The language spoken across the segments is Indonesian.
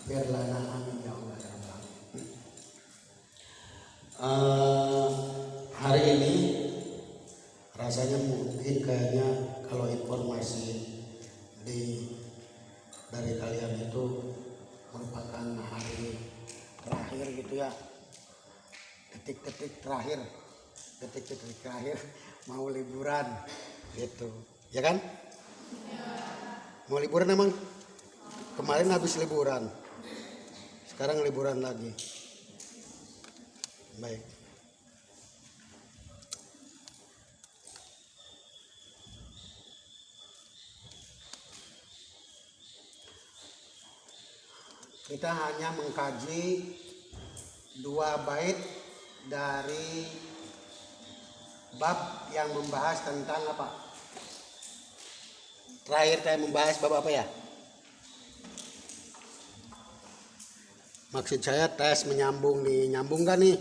Biar lana amin ya Allah ya Rabbal. Hari ini rasanya mungkin kayaknya kalau informasi dari kalian itu merupakan hari terakhir gitu ya, detik-detik terakhir mau liburan gitu ya kan? Mau liburan emang? Kemarin habis liburan, sekarang liburan lagi. Baik. Kita hanya mengkaji 2 bait dari bab yang membahas tentang apa? Terakhir saya membahas bab apa ya? Maksud saya tes menyambung nih, nyambung kan nih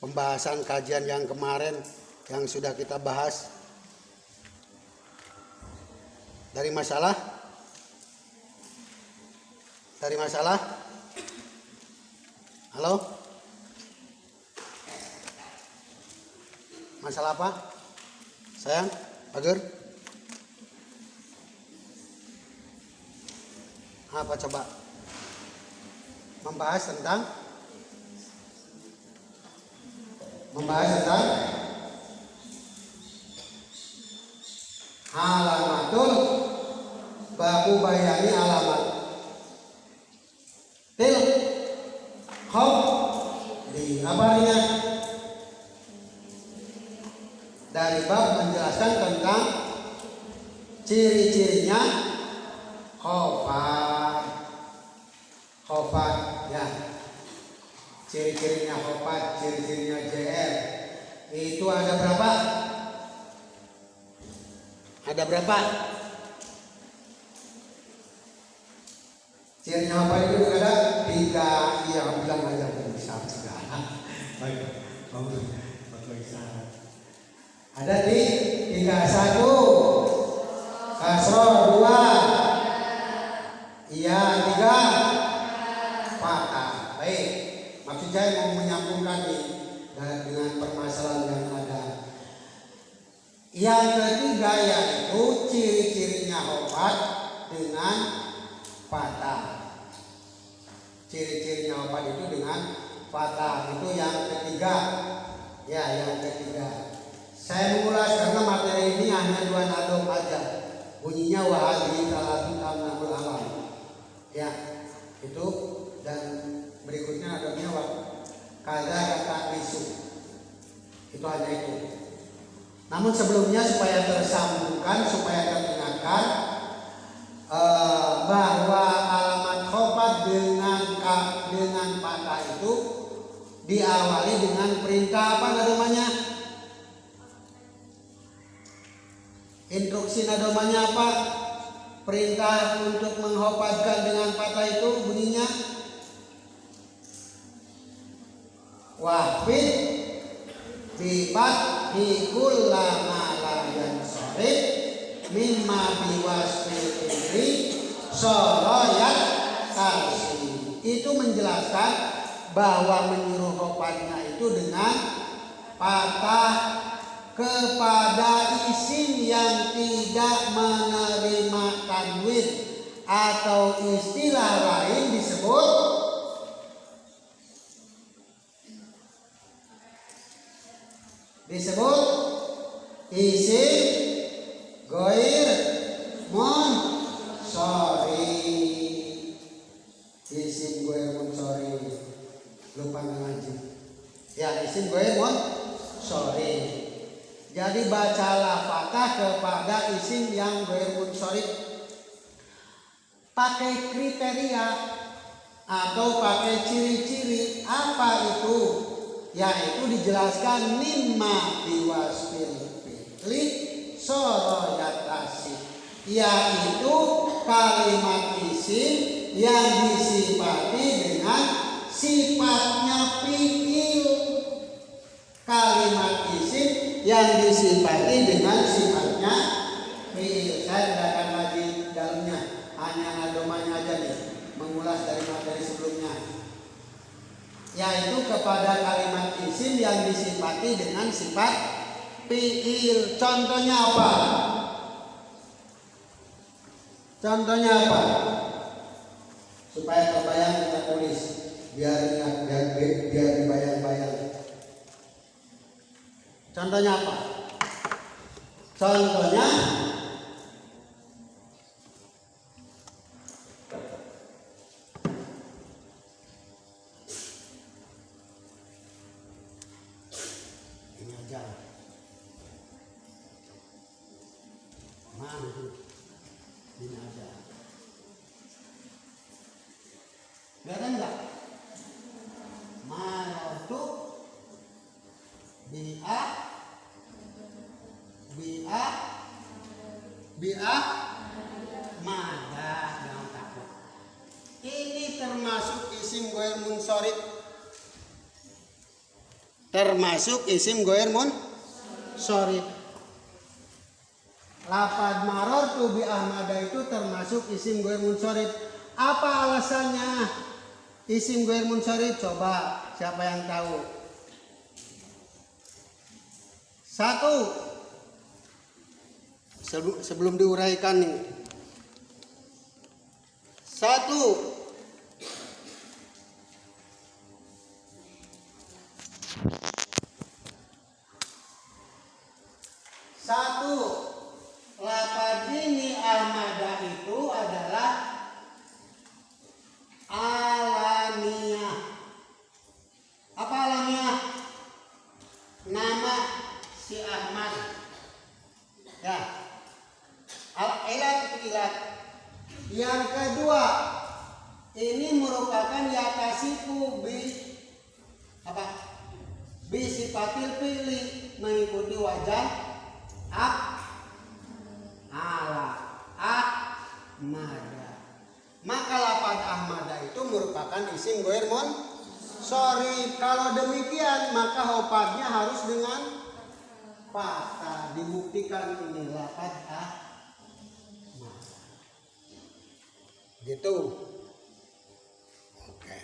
pembahasan kajian yang kemarin yang sudah kita bahas dari masalah halo, masalah apa sayang Bager? Apa coba? Membahas tentang alamatul babu bayani alamat til khom di kabarnya dari bab menjelaskan tentang ciri-cirinya khofat ya, ciri-cirinya khofat, ciri-cirinya JR itu ada berapa? Cirinya khofat itu ada 3, iya bilang aja bisa segala. Baik, ada di 3, 1 kasro 2 iya 3 patah. Baik, maksud saya mau menyambungkan nih dengan permasalahan yang ada. Yang ketiga yaitu ciri-cirinya khofat dengan patah. Ciri-cirinya khofat itu dengan patah, itu yang ketiga. Ya, yang ketiga. Saya mengulas karena materi ini hanya 2 nado aja. Bunyinya wahadi talatu tamnahul alam. Ya, itu dan berikutnya adanya kada kata isu. Itu hanya itu. Namun sebelumnya supaya tersambungkan, supaya teringatkan bahwa alamat khofat dengan patah itu diawali dengan perintah apa namanya? Instruksi nadomanya apa? Perintah untuk menghofatkan dengan patah itu bunyinya wahfid bibat hikullama la yansarif mimma biwasfil indri soroyat tarsi. Itu menjelaskan bahwa menyuruh khofatnya itu dengan patah kepada isim yang tidak menerima tanwin atau istilah lain disebut isim ghair munsharif. Isim ghair munsharif, lupa ngaji ya, isim ghair munsharif. Jadi bacalah patah kepada isim yang ghair munsharif. Pakai kriteria atau pakai ciri-ciri apa itu? Yaitu dijelaskan mimma biwasfil fi'li soroyatasi, yaitu kalimat isim yang disifati dengan sifatnya fi'il. Kalimat isim yang disifati dengan sifatnya fi'il. Saya tidak akan lagi dalamnya, hanya nadomanya aja nih, mengulas dari materi yaitu kepada kalimat isim yang disifati dengan sifat fiil. Contohnya apa? Contohnya apa? Supaya terbayang kita tulis biar dibayang-bayang. Contohnya apa? Contohnya ini aja. Mana itu? Ini aja. Kelihatan enggak? Maratu bi'a mada. Jangan takut. Ini termasuk isim ghair munsharif. Termasuk isim ghair munsharif. Lafaz marartu bi Ahmada itu termasuk isim ghair munsharif. Apa alasannya isim ghair munsharif? Coba siapa yang tahu? Satu, sebelum diuraikan nih. Satu, lafaz ini Ahmada itu adalah alamiah. Apa alamiah? Nama si Ahmad. Ya. Ilat itu ilat. Yang kedua, ini merupakan yakasifu bi apa? Bi sifatil fi'li, mengikuti wajah Ahmada. Maka lafaz Ahmada itu merupakan isim ghair munsharif. Kalau demikian maka hopadnya harus dengan fathah. Dibuktikan ini lafaz Ahmada. Gitu. Oke.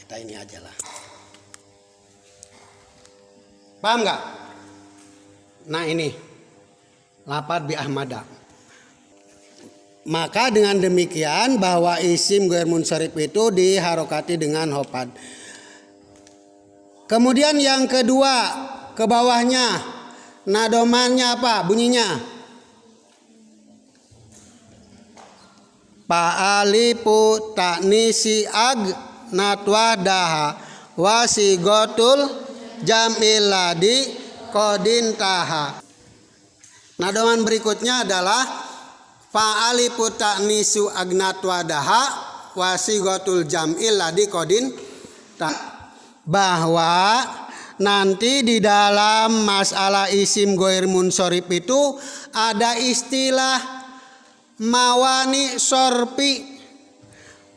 Kita ini aja lah. Paham nggak? Nah ini lafaz bi Ahmada. Maka dengan demikian bahwa isim ghair munsharif itu diharokati dengan hopad. Kemudian yang kedua, ke bawahnya nadomannya apa bunyinya? Fa'alifu ta'nisi agnatwadaha wasigotul jam'il ladi qadintaha. Nadoman berikutnya adalah fa'alifu ta'nisu agnatwadaha wasigotul jam'il ladi qadintaha. Bahwa nanti di dalam masalah isim ghair munsharif itu ada istilah mawani sorpi,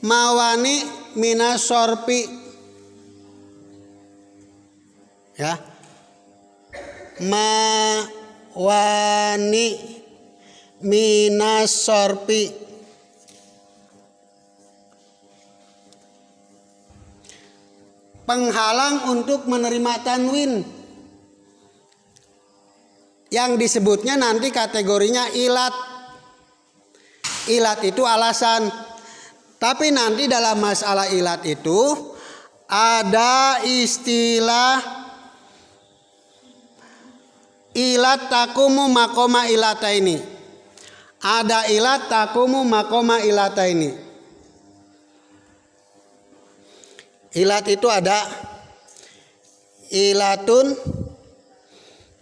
mawani minas sorpi, ya, mawani minas sorpi. Penghalang untuk menerima tanwin. Yang disebutnya nanti kategorinya ilat. Ilat itu alasan. Tapi nanti dalam masalah ilat itu ada istilah ilat takumu makoma ilata ini. Ada ilat takumu makoma ilata ini. Ilat itu ada ilatun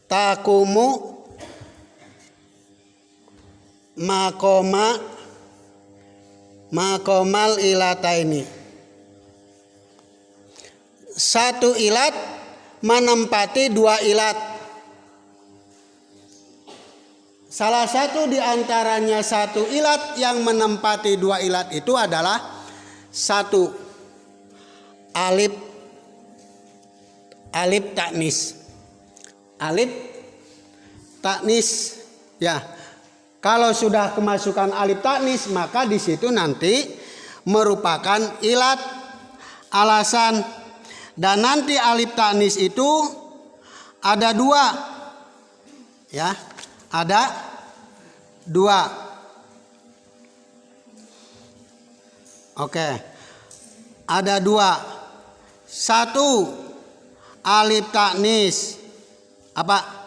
takumu makomal ilata ini. Satu ilat menempati dua ilat. Salah satu di antaranya satu ilat yang menempati dua ilat itu adalah satu alif taknis. Alif taknis, ya. Kalau sudah kemasukan alif taknis maka di situ nanti merupakan ilat. alasan. Dan nanti alif ta'nis itu ada dua. Ya, ada dua. Oke. Ada dua. Satu, alif ta'nis. Apa?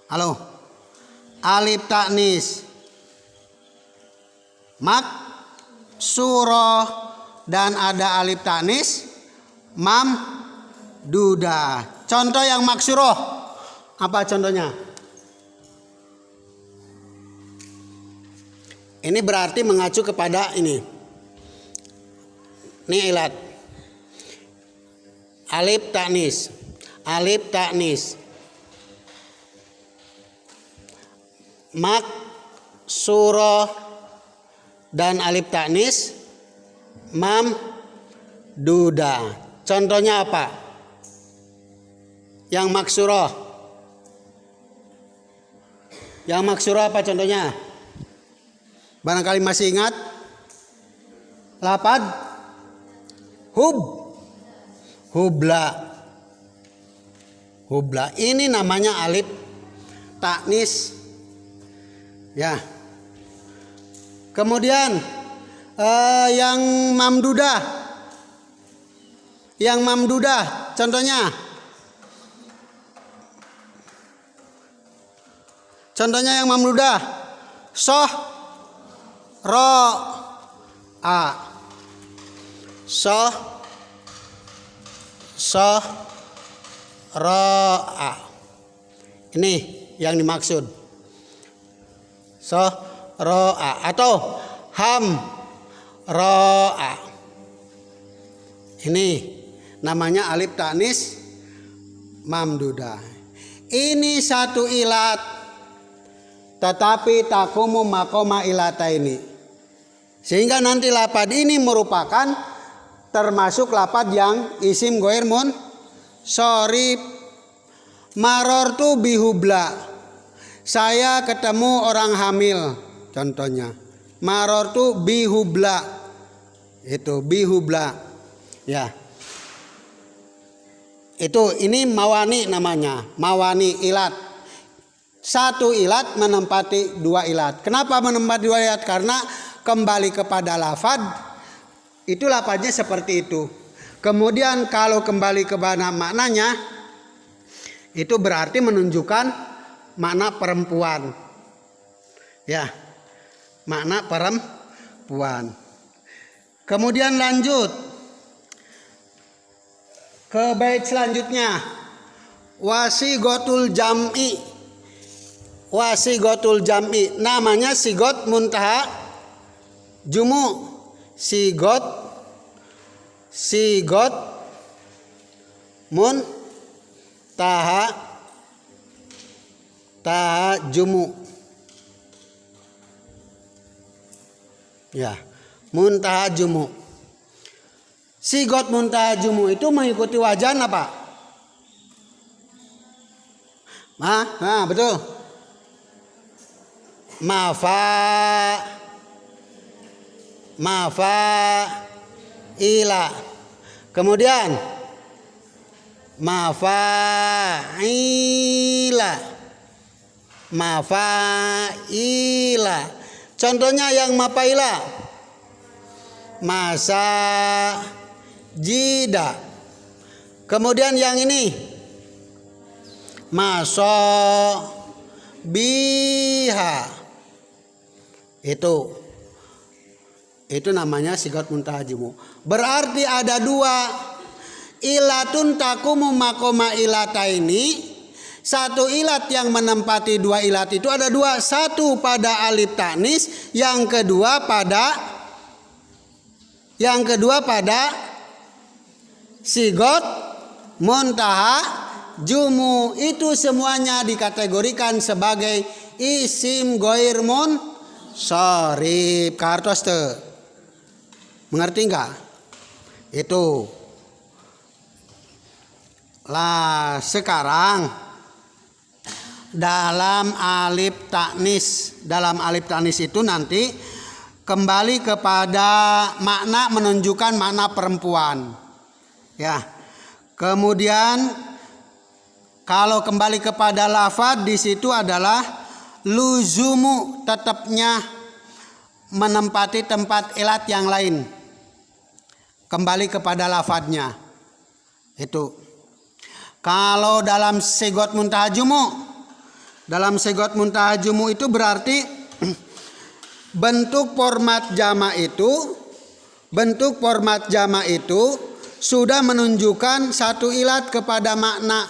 Halo. Alif ta'nis maksurah dan ada alif ta'nis mamdudah. Contoh yang maksurah apa contohnya? Ini berarti mengacu kepada ini. Ini ilat. Alif ta'nis. Alif ta'nis. Maksurah dan alif ta'nis mamdudah. Contohnya apa? Yang maksurah. Yang maksurah apa contohnya? Barangkali masih ingat? Lapad hubla. Hubla. Ini namanya alif ta'nis. Ya. Kemudian yang mamdudah. Yang mamdudah contohnya. Contohnya yang mamdudah. Soh ro a. Soh ro a. Ini yang dimaksud. Ro'a atau ham ro'a. Ini namanya alif ta'nis mamdudah. Ini satu ilat tetapi takumu makoma ilata ini. Sehingga nanti lapad ini merupakan termasuk lapad yang isim ghair munsharif. Marortu bihubla. Saya ketemu orang hamil, contohnya. Marortu bihubla. Itu bihubla. Ya. Itu ini mawani namanya, mawani ilat. Satu ilat menempati dua ilat. Kenapa menempati dua ilat? Karena kembali kepada lafad, itu lafadnya seperti itu. Kemudian kalau kembali kepada maknanya, itu berarti menunjukkan makna perempuan. Ya, makna perempuan. Kemudian lanjut ke bait selanjutnya. Wasigotul jam'i. Wasigotul jam'i. Namanya sigot muntaha jumu. Sigot muntaha jumu. Ya, muntaha jumu. Sigot muntaha jumu itu mengikuti wajan apa? Betul. Ila. Kemudian mafaila. Contohnya yang mafaila. Masa jida. Kemudian yang ini maso biha. Itu namanya sigot muntahajimu. Berarti ada dua. Ilatun takumu makoma ilata ini. Satu ilat yang menempati dua ilat itu ada dua. Satu pada alif ta'nis, yang kedua pada sigot muntaha jumu. Itu semuanya dikategorikan sebagai isim ghair munsharif. Kartos te. Mengerti enggak? Itu. Lah sekarang dalam alif ta'nis itu nanti kembali kepada makna menunjukkan makna perempuan. Ya. Kemudian kalau kembali kepada lafadz di situ adalah luzumu, tetapnya menempati tempat ilat yang lain. Kembali kepada lafadznya. Itu. Kalau dalam sigot muntahajumu itu berarti bentuk format jama itu sudah menunjukkan satu ilat kepada makna.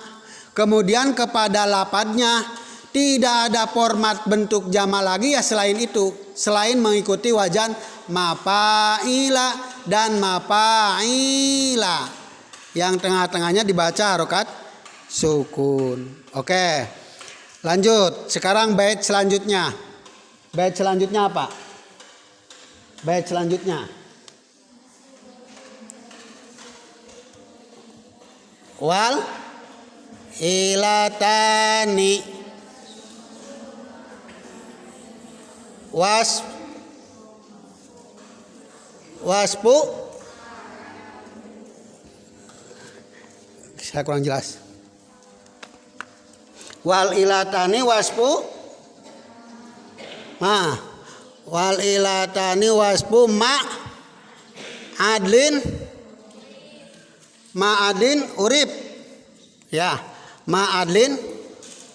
Kemudian kepada lafadznya tidak ada format bentuk jama lagi ya selain itu. Selain mengikuti wajan mafaila dan mafaila. Yang tengah-tengahnya dibaca harokat sukun. Oke. Lanjut. Sekarang bait selanjutnya. Bait selanjutnya apa? Bait selanjutnya. Wal ilatani waspu. Saya kurang jelas. Wal ilatani waspu. Nah, wal ilatani waspu ma'adlin urip. Ya, ma'adlin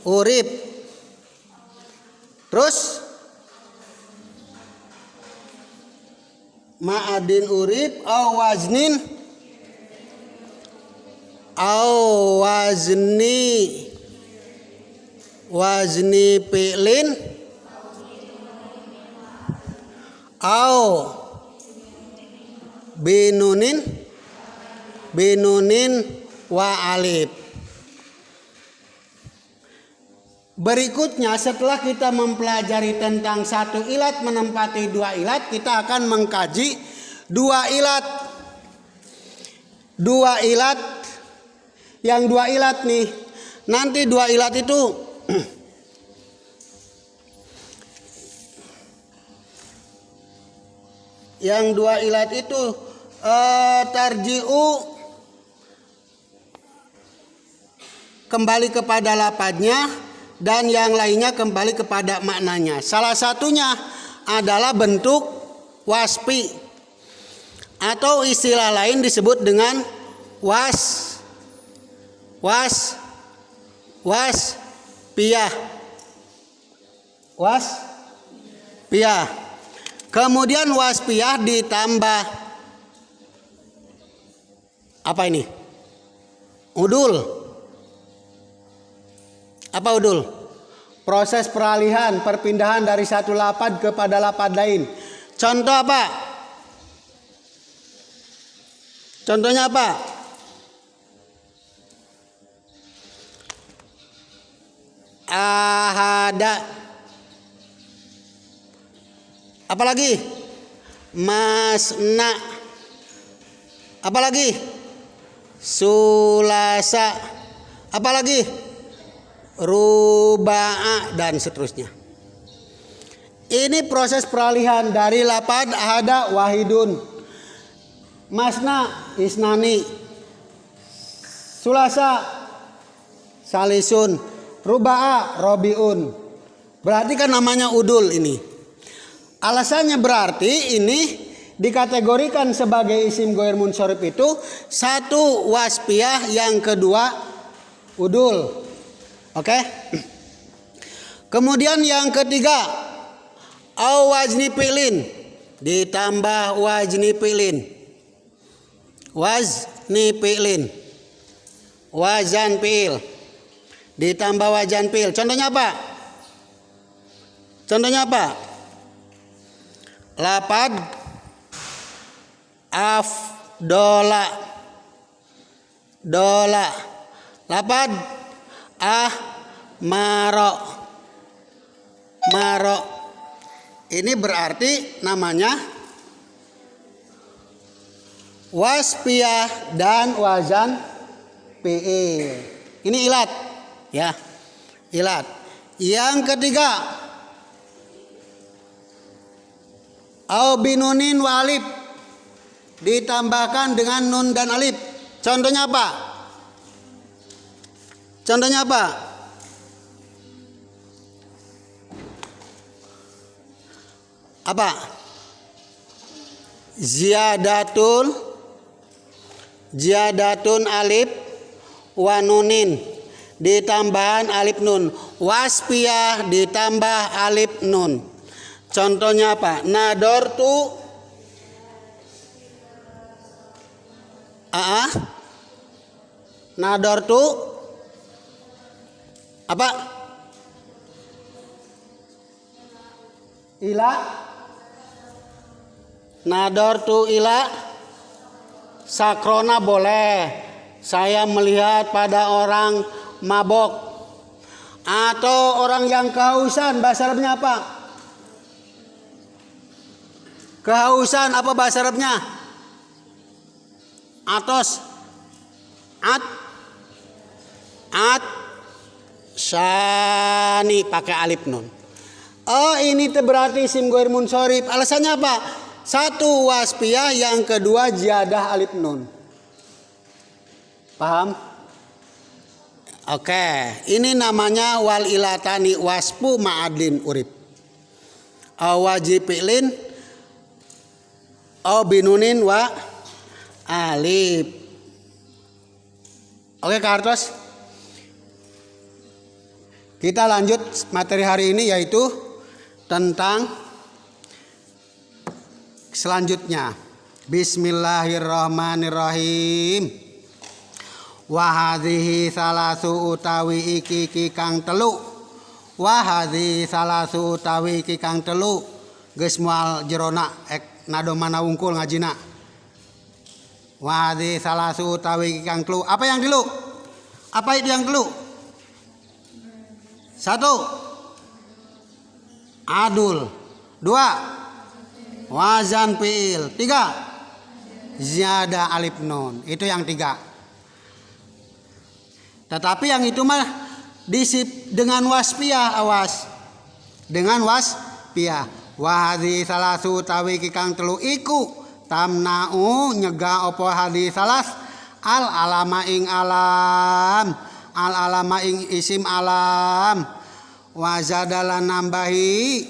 urip. Terus ma'adin urip au wazni fi'lin au binunin wa alif. Berikutnya setelah kita mempelajari tentang satu ilat menempati dua ilat, kita akan mengkaji dua ilat. Yang dua ilat nih. Nanti dua ilat itu yang dua ilat itu tarji'u kembali kepada lafadznya dan yang lainnya kembali kepada maknanya. Salah satunya adalah bentuk waspi atau istilah lain disebut dengan waspiyah. Kemudian waspiyah ditambah apa ini? Udul. Apa udul? Proses peralihan, perpindahan dari satu lafadz kepada lafadz lain. Contoh apa? Contohnya apa? Ahada. Apalagi? Masna. Apalagi? Sulasa. Apalagi? Ruba'a dan seterusnya. Ini proses peralihan dari lafadz ahada wahidun, masna isnani, sulasa salisun, ruba'a robiun. Berarti kan namanya udul ini. Alasannya berarti ini dikategorikan sebagai isim ghair munsharif itu satu waspiyah, yang kedua udul. Oke. Kemudian yang ketiga au wazni fi'lin ditambah wazni fi'lin. Wazan fi'il ditambah wazan fi'il. Contohnya apa? Lafadz afdola. Lafadz maro. Ini berarti namanya waspiyah dan wazan fi'il. Ini ilat, ya. Ilat. Yang ketiga Au binunin wa alif. Ditambahkan dengan nun dan alif. Contohnya apa? Contohnya apa? Apa? Ziyadatun alif wa nunin. Ditambahan alif nun. Waspiyah ditambah alif nun. Contohnya apa? Nadortu Nadortu apa? Ila Nadortu ila sakrona boleh. Saya melihat pada orang mabok atau orang yang kehausan. Bahasa Arabnya apa? Kehausan apa bahasa Arabnya? Atos. Syani pakai alif nun. Oh, ini berarti isim ghair munsharif. Alasannya apa? Satu waspiyah, yang kedua ziyadah alif nun. Paham? Oke, ini namanya wal ilatani waspu ma'adlin urib. Wajib fi'lin binunin wa alif. Oke, Kartos. Kita lanjut materi hari ini, yaitu tentang selanjutnya. Bismillahirrahmanirrahim. Wa hadhihi salasu utawi iki kang telu. Wa hadhihi salasu utawi iki kang telu. Geus moal jerona nado mana wungkul ngajina. Wa hadhihi salasu utawi iki kang telu. Apa yang telu? Apa itu yang telu? Satu, adul. Dua, wazan fi'il. Tiga, ziyadah alif nun. Itu yang tiga. Tetapi yang itu mah disip dengan waspiyah, awas. Dengan waspiyah. Wa hadhi salasu tawi kang telu iku tamna'u nyegah opo hadhi salas al alama ing alam. Al alama ing isim alam. Wazadalan nambahi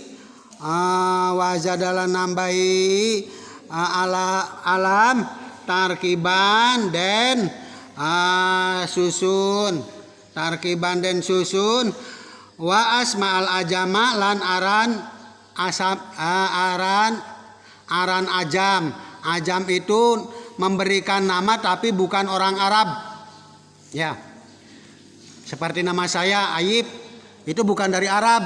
alam tarkiban dan susun. Tarkiban dan susun. Wa asma'al ajama lan aran ajam. Ajam itu memberikan nama tapi bukan orang Arab. Ya. Seperti nama saya Ayib, itu bukan dari Arab,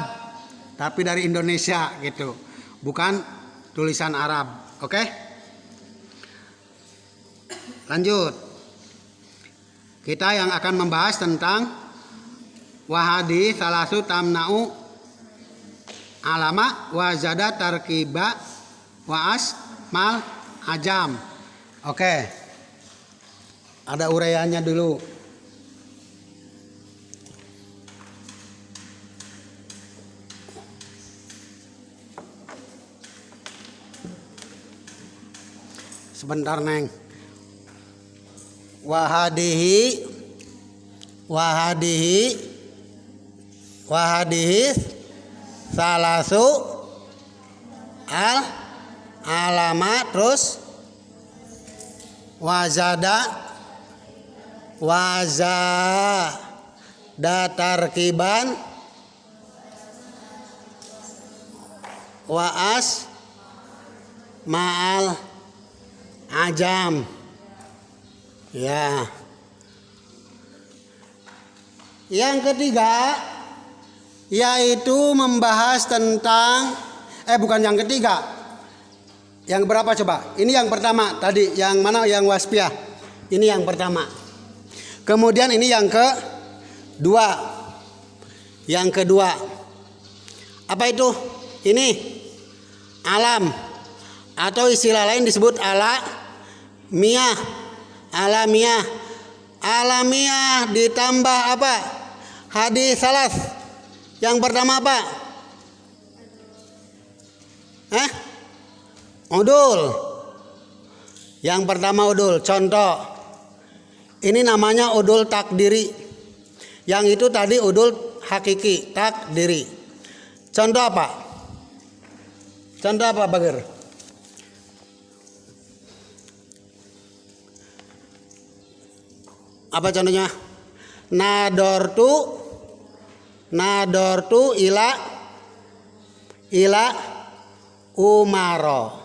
tapi dari Indonesia gitu. Bukan tulisan Arab. Oke? Lanjut. Kita yang akan membahas tentang wahadi salasu tamna'u alama wazada tarkiba wa asmal ajam. Oke. Ada uraiannya dulu. Sebentar, Neng. Wahadihi salasu al alamat, terus wazada tarkiban waas ma'al ajam. Ya. Yang ketiga yaitu membahas tentang bukan yang ketiga. Yang berapa coba? Ini yang pertama tadi, yang mana yang waspiyah. Ini yang pertama. Kemudian ini yang kedua. Yang kedua. Apa itu? Ini alam atau istilah lain disebut alamiah. Alamiah ditambah apa? Hadis salas. Yang pertama apa? Udul. Yang pertama udul. Contoh. Ini namanya udul takdiri. Yang itu tadi udul hakiki, takdiri. Contoh apa? Contoh apa, Bagir? Apa contohnya? Nadortu ila umaro.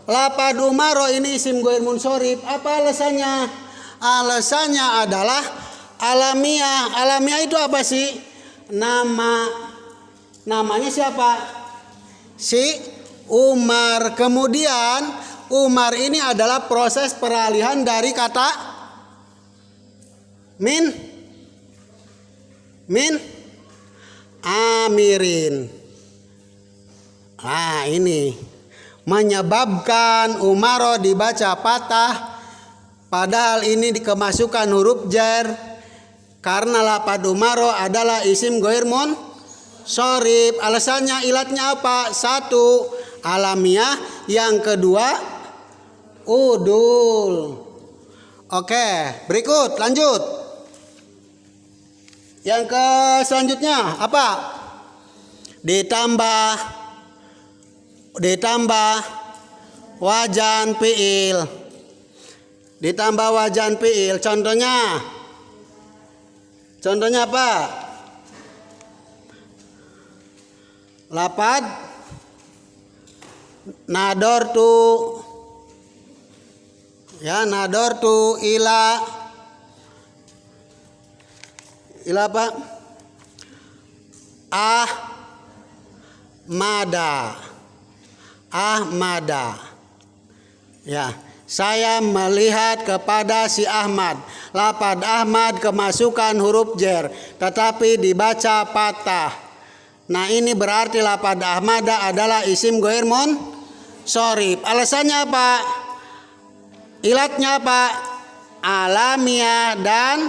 Lapad umaro ini isim ghair munsorif. Apa alasannya? Alasannya adalah alamiah. Alamiah itu apa sih? Namanya siapa? Si Umar. Kemudian Umar ini adalah proses peralihan dari kata min amirin. Nah, ini menyebabkan umaro dibaca patah, padahal ini dikemasukan huruf jar karena lapad umaro adalah isim ghair munsorif. Alasannya, ilatnya apa? Satu, alamiah. Yang kedua, udul. Oke, berikut lanjut. Yang ke selanjutnya apa? Ditambah wajan fiil. Ditambah wajan fiil. Contohnya apa? Lapad nadortu. Ya, nadortu ila apa? Ahmada. Ya, saya melihat kepada si Ahmad. Lapad Ahmad kemasukan huruf jar, tetapi dibaca patah. Nah, ini berarti lapad Ahmada adalah isim ghair munsorif. Alasannya apa? Ilatnya apa? Alamiah dan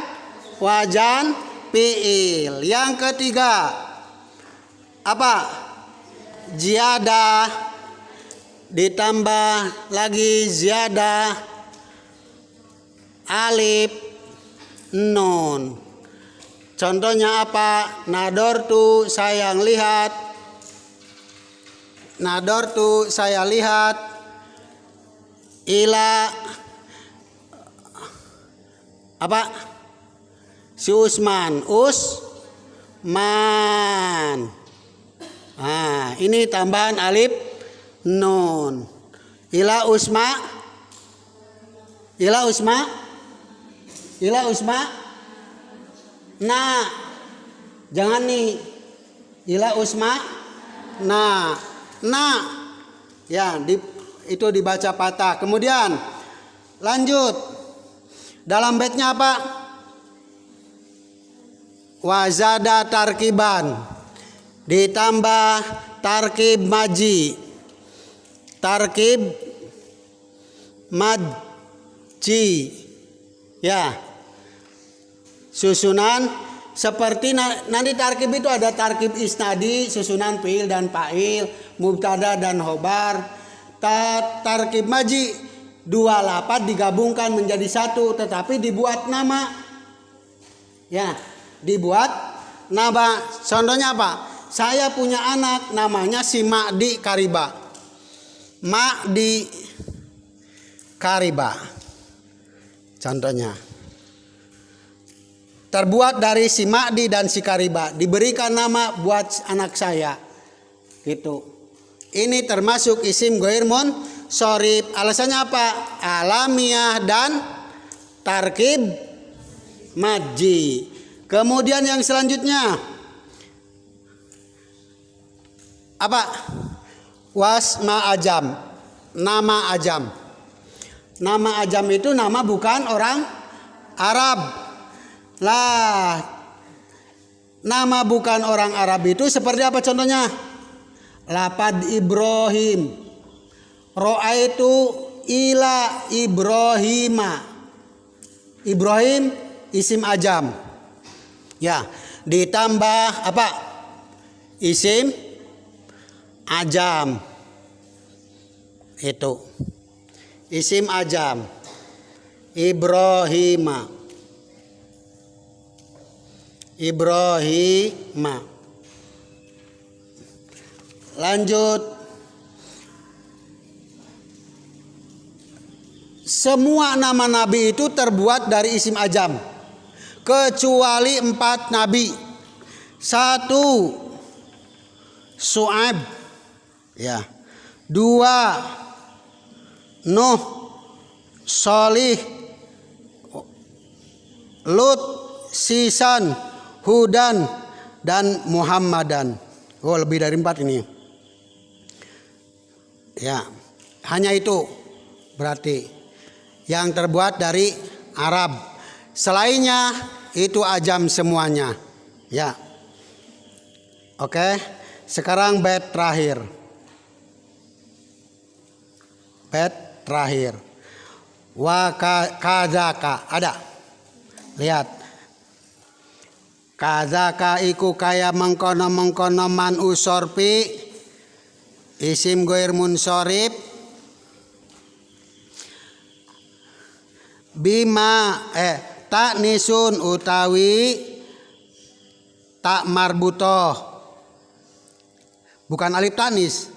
wajan fiil. Yang ketiga apa? Ziyadah. Ditambah lagi ziyadah alif nun. Contohnya apa? Nadortu saya lihat. Ila apa? Si Usman. Nah, ini tambahan alif nun. Ila Usma. Nah, jangan nih. Ila Usma. Nah. Ya, itu dibaca patah. Kemudian lanjut. Dalam baitnya apa? Wazada tarkiban. Ditambah tarkib maji. Ya, susunan seperti nanti tarkib itu ada tarkib isnadi, susunan fiil dan fa'il, mubtada dan khobar. Tarkib maji, dua lafaz digabungkan menjadi satu, tetapi dibuat nama. Ya, dibuat nama. Contohnya apa? Saya punya anak namanya si Ma'di Kariba. Contohnya terbuat dari si Ma'di dan si Kariba, diberikan nama buat anak saya gitu. Ini termasuk isim ghair munsorif. Alasannya apa? Alamiah dan tarkib maji. Kemudian yang selanjutnya apa? Wasma ajam. Nama ajam. Nama ajam itu nama bukan orang Arab. Lah, nama bukan orang Arab itu seperti apa contohnya? Lapad Ibrahim. Ro'aitu ila Ibrahima. Ibrahim isim ajam. Ya, ditambah apa? Isim ajam. Itu isim ajam. Ibrahima. Lanjut. Semua nama nabi itu terbuat dari isim ajam kecuali 4 nabi. 1 Syuaib, ya. 2 Nuh, Sholih, Lut, Sisan, Hudan, dan Muhammadan. Oh, lebih dari 4 ini. Ya, hanya itu berarti yang terbuat dari Arab. Selainnya itu ajam semuanya. Ya. Oke, sekarang bait terakhir. Wa kadzaka, ada. Lihat. Kadzaka iku kaya mengkono man usorpi isim goir munsorib bima tak nisun utawi tak marbutoh. Bukan alif tanis,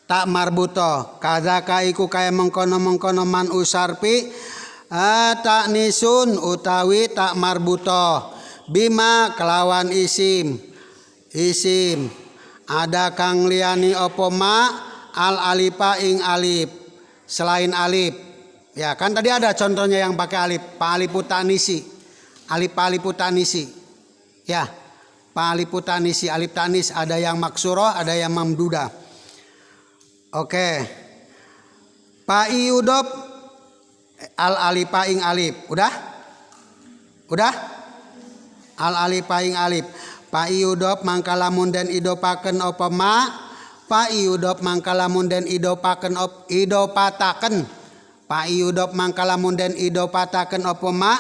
tak marbuto. Kadzaka iku kaya mengkono man usarpi tak nisun utawi tak marbuto. Bima kelawan isim ada kang liani opo ma al alipa ing alif selain alif. Ya kan tadi ada contohnya yang pakai alif, paliputanisi, paliputanisi. Ya, paliputanisi, alif tanis, ada yang maksuroh, ada yang mamduda. Oke. Pa'iudop al alipa ing alif. Udah? Al alipa ing alif. Pa'iudop mangkalamun den idopaken apa ma. Pa'iudop mangkalamun den idopataken. Pa'iudop mangkalamun den idopataken apa ma.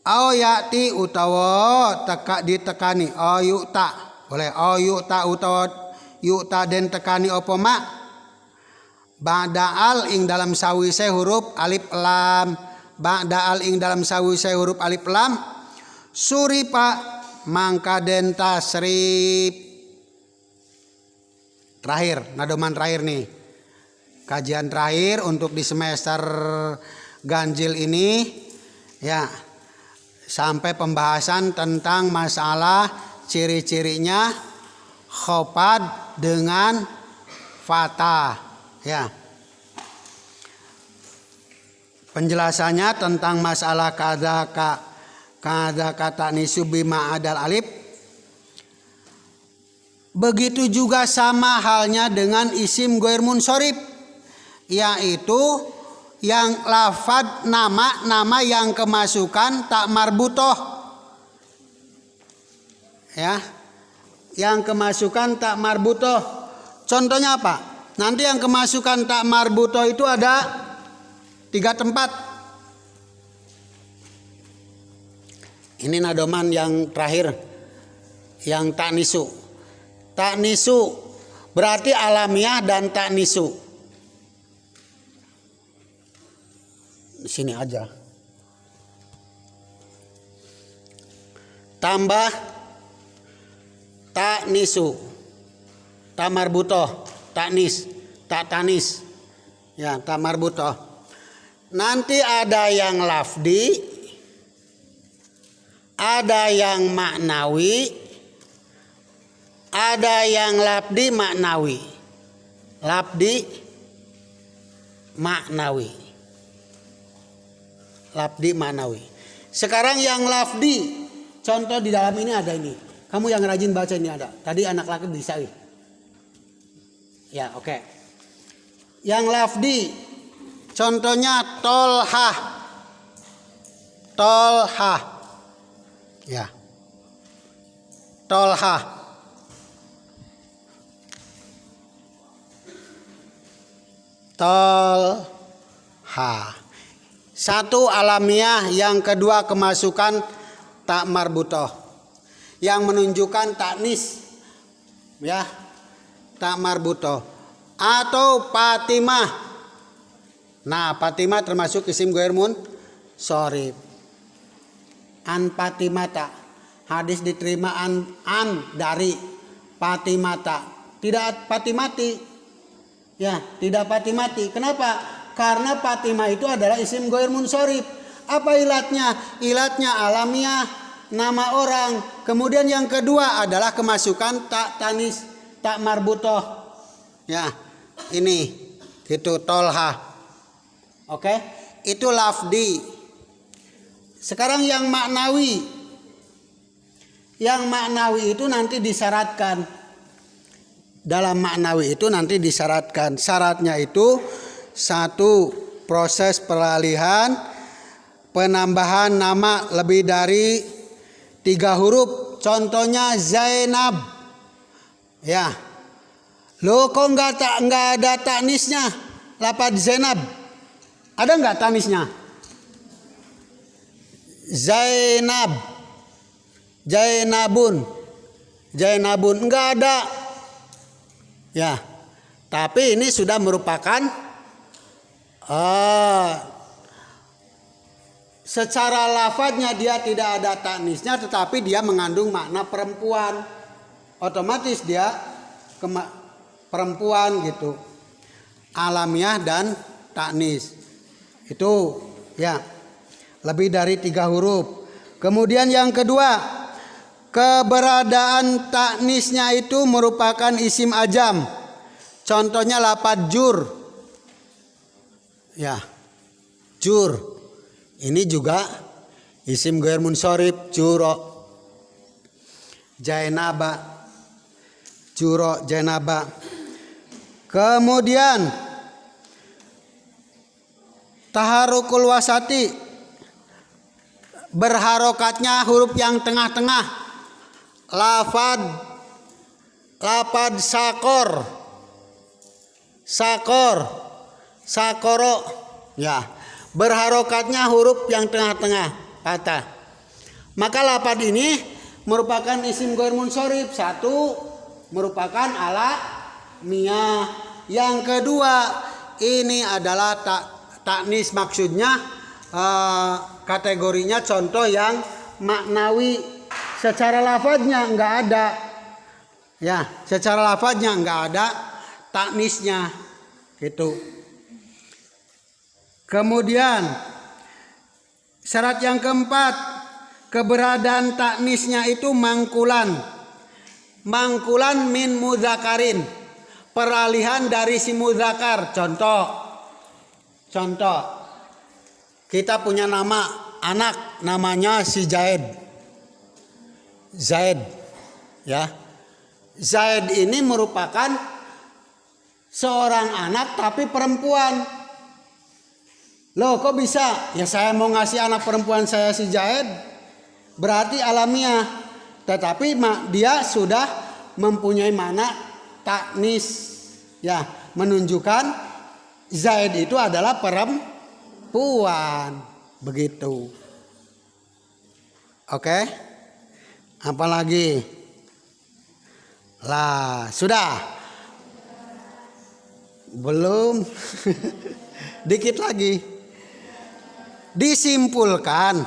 Au yati utawa teka ditekani. Au yu'ta. Boleh. Au yu'ta utawa yu'ta den tekani apa ma. Ba'da'al ing dalam sawise huruf alif lam. Ba'da'al ing dalam sawise huruf alif lam. Suripa mangka den tasrif. Terakhir, nadoman terakhir nih. Kajian terakhir untuk di semester ganjil ini. Ya. Sampai pembahasan tentang masalah ciri-cirinya khofad dengan fathah. Ya. Penjelasannya tentang masalah kadzaka ta'nisu bima adal alif. Begitu juga sama halnya dengan isim ghair munsorib, yaitu yang lafad nama yang kemasukan tak marbutoh. Ya. Yang kemasukan tak marbutoh. Contohnya apa? Nanti yang kemasukan tak marbutoh itu ada 3 tempat. Ini nadoman yang terakhir, yang ta'nisu. Ta'nisu berarti alamiah dan ta'nisu. Di sini aja. Tambah ta'nisu. Tamarbutoh, ta'nis, ta'tanis. Ya, tamarbutoh. Nanti ada yang lafdi, ada yang maknawi, ada yang lafdi maknawi. Lafdi maknawi. Lafdi maknawi. Sekarang yang lafdi, contoh di dalam ini ada ini. Kamu yang rajin baca ini ada. Tadi anak laki bisa. Ya, oke. Yang lafdi, contohnya tolhah. Tolhah. Ya. Tolhah. Tolhah. 1 alamiah, yang kedua kemasukan tak marbutoh. Yang menunjukkan taknis. ya, tak marbutoh atau Fatimah. Nah, Fatimah termasuk isim ghair munsharif. An Fatimata, hadis diterima an dari Fatimata, tidak Fatimati. Ya, tidak Fatimati. Kenapa? Karena Fatimah itu adalah isim ghair munsharif. Apa ilatnya? Ilatnya alamiah, nama orang. Kemudian yang kedua adalah kemasukan tak tanis, tak marbutoh. Ya, ini gitu Tolha. Oke, itu lafdi. Sekarang yang maknawi. Yang maknawi itu nanti disyaratkan. Dalam maknawi itu nanti disyaratkan. Syaratnya itu satu, proses peralihan, penambahan nama lebih dari 3 huruf. Contohnya Zainab. Ya. Loh kok nggak ada tanisnya? Lafaz Zainab. Ada nggak tanisnya? Zainab, Zainabun, Zainabun enggak ada. Ya, tapi ini sudah merupakan secara lafadznya dia tidak ada tanisnya, tetapi dia mengandung makna perempuan. Otomatis dia perempuan gitu. Alamiah dan tanis. Itu ya. Lebih dari 3 huruf. Kemudian yang kedua, keberadaan taknisnya itu merupakan isim ajam. Contohnya lafaz jur. Ya. Jur. Ini juga isim ghair munsharif, juro. Jainaba. Juro, jainaba. Kemudian taharukul wasati, berharokatnya huruf yang tengah-tengah. Lafad sakor, sakor, sakoro. Ya, berharokatnya huruf yang tengah-tengah, patah. Maka lafad ini merupakan isim ghair munsharif. Satu, merupakan alamiah. Yang kedua, ini adalah taknis, maksudnya kategorinya contoh yang maknawi. Secara lafadznya enggak ada. Ya, secara lafadznya enggak ada taknisnya. Gitu. Kemudian syarat yang keempat, keberadaan taknisnya itu mangkulan. Mangkulan min mudzakarin. Peralihan dari si mudzakar. Contoh. Kita punya nama anak, namanya si Zaid. Zaid, ya. Zaid ini merupakan seorang anak tapi perempuan. Loh, kok bisa? Ya saya mau ngasih anak perempuan saya si Zaid, berarti alamiah. Tetapi dia sudah mempunyai makna taknis, ya, menunjukkan Zaid itu adalah perempuan. Begitu. Oke. Apalagi? Lah, sudah. Belum. Dikit lagi. Disimpulkan,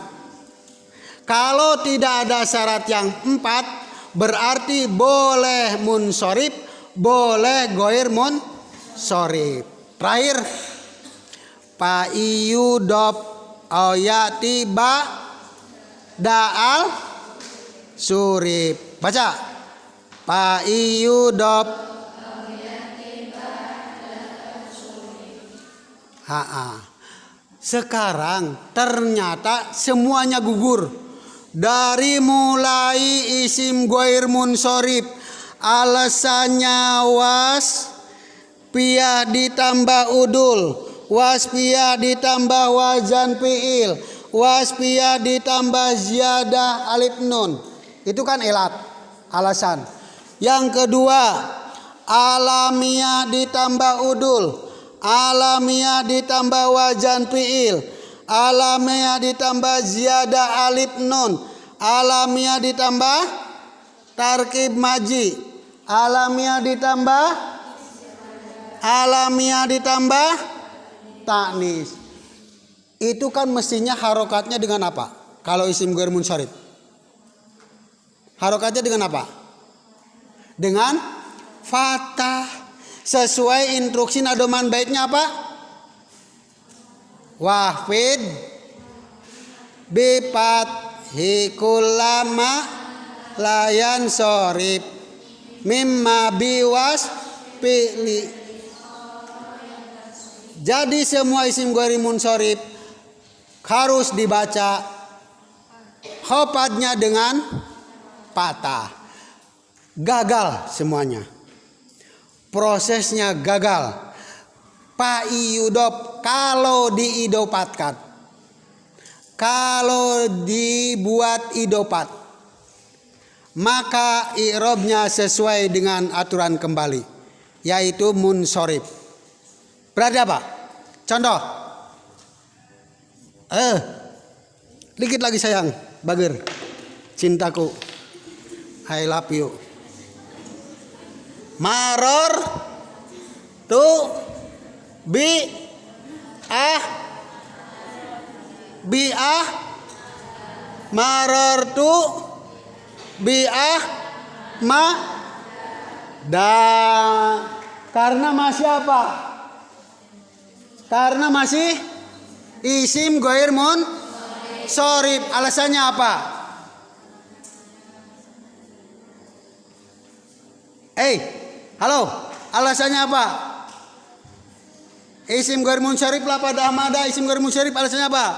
kalau tidak ada syarat yang 4, berarti boleh munsharif, boleh ghair munsharif. Terakhir, Pa'iyudop ayati ba da'al surip. Baca. Pa'iyudop ayati ba da'al surip. Sekarang ternyata semuanya gugur. Dari mulai isim ghair munsharif, alasannya was piyah ditambah udul, waspiyah ditambah wazan fi'il, waspiyah ditambah ziyadah alif nun. Itu kan ilat, alasan. Yang kedua, alamiah ditambah udul, alamiah ditambah wazan fi'il, alamiah ditambah ziyadah alif nun, alamiah ditambah tarkib maji, alamiah ditambah taknis. Itu kan mestinya harokatnya dengan apa? Kalau isim ghair munsharif. Harokatnya dengan apa? Dengan fathah. Sesuai instruksi nadoman baitnya apa? Wahfid bipat hikulama layan sorib mimma biwas pilih. Jadi semua isim ghair munsharif harus dibaca khofatnya dengan patah. Gagal semuanya. Prosesnya gagal. Paiyudop kalau diidopatkan. Kalau dibuat idopat, maka i'rabnya sesuai dengan aturan kembali, yaitu munsharif. Berarti apa? Contoh. Dikit lagi sayang, Bagir. Cintaku. I love you. Maror tu bi'ah maror tu bi'ah ma da. Karena masih apa? Karena masih isim ghair munsharif. Alasannya apa? Halo, alasannya apa? Isim ghair munsharif lah pada Ahmada, isim ghair munsharif alasannya apa?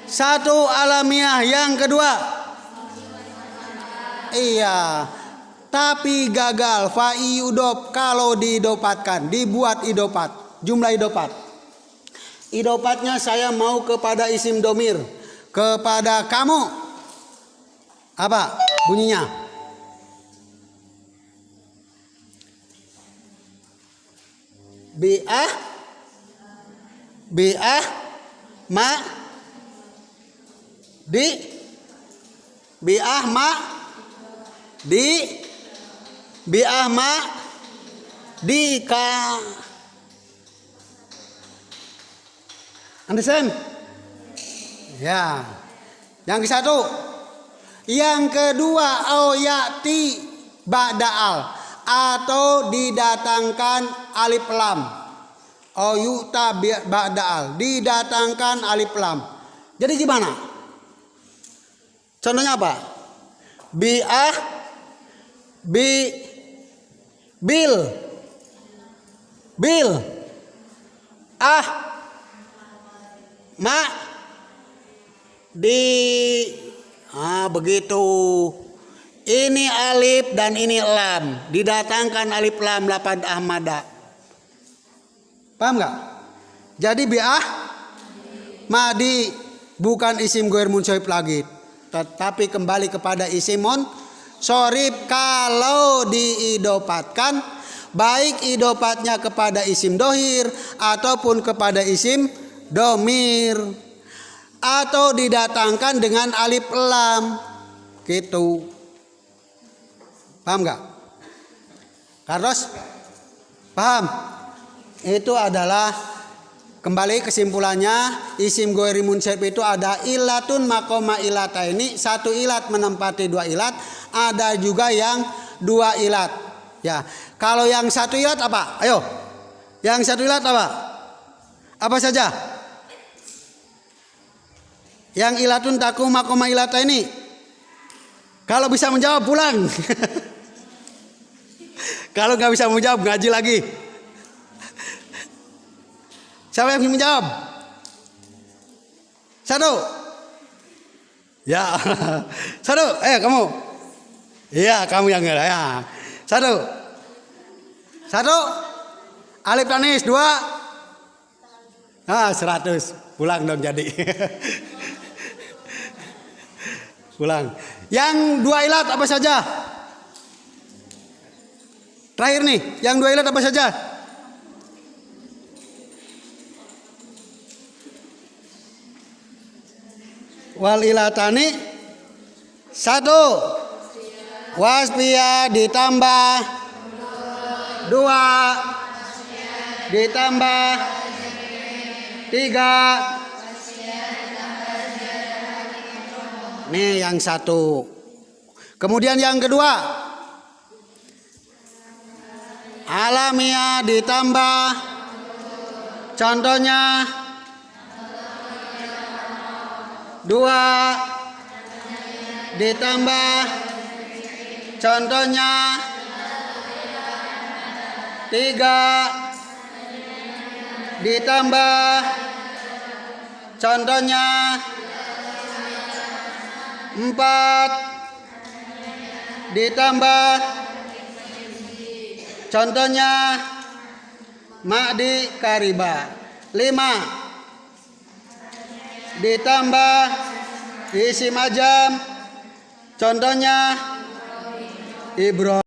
Satu, alamiah. Yang kedua, iya, tapi gagal. Fa'iyudop kalau diidopatkan, dibuat idopat, jumlah idopat. Idopatnya saya mau kepada isim domir, kepada kamu. Apa bunyinya? Bi'ah ma di bi'ah ma di bi'ah ma di ka. Understand? Ya. Yang ke satu. Yang kedua, yati ba'da'al atau didatangkan alif lam. Yu'ta ba'da'al, didatangkan alif lam. Jadi gimana? Contohnya apa? Bi'ah bil ma di begitu. Ini alif dan ini lam, didatangkan alif lam lapad ahmada. Paham nggak? Jadi bi'ah madi bukan isim ghair munsharif lagi, tetapi kembali kepada isim munsharif kalau diidopatkan, baik idopatnya kepada isim dohir ataupun kepada isim domir, atau didatangkan dengan alif lam gitu. Paham nggak? Carlos? Paham? Itu adalah kembali kesimpulannya, isim ghair munsharif itu ada ilatun makoma ilataini, satu ilat menempati dua ilat, ada juga yang dua ilat. Ya, kalau yang satu ilat apa? Ayo, yang satu ilat apa? Apa saja? Yang ilatun taku makoma ilataini. Kalau bisa menjawab pulang. Kalau nggak bisa menjawab ngaji lagi. Siapa yang menjawab? Satu. Ya. Satu. Kamu. Iya, kamu yang nggak ya. Satu. Alif tanis. Dua. 100. Pulang dong jadi. Pulang. Yang dua ilat apa saja? Terakhir nih, yang dua ilat apa saja? Wal ilatani satu. Waspia ditambah 2 ditambah 3. Nih yang satu. Kemudian yang kedua, alamiah ditambah, contohnya 2 ditambah, contohnya 3 ditambah, contohnya 4 ditambah, contohnya Ma'di Kariba. 5 ditambah isim ajam, contohnya Ibrahim.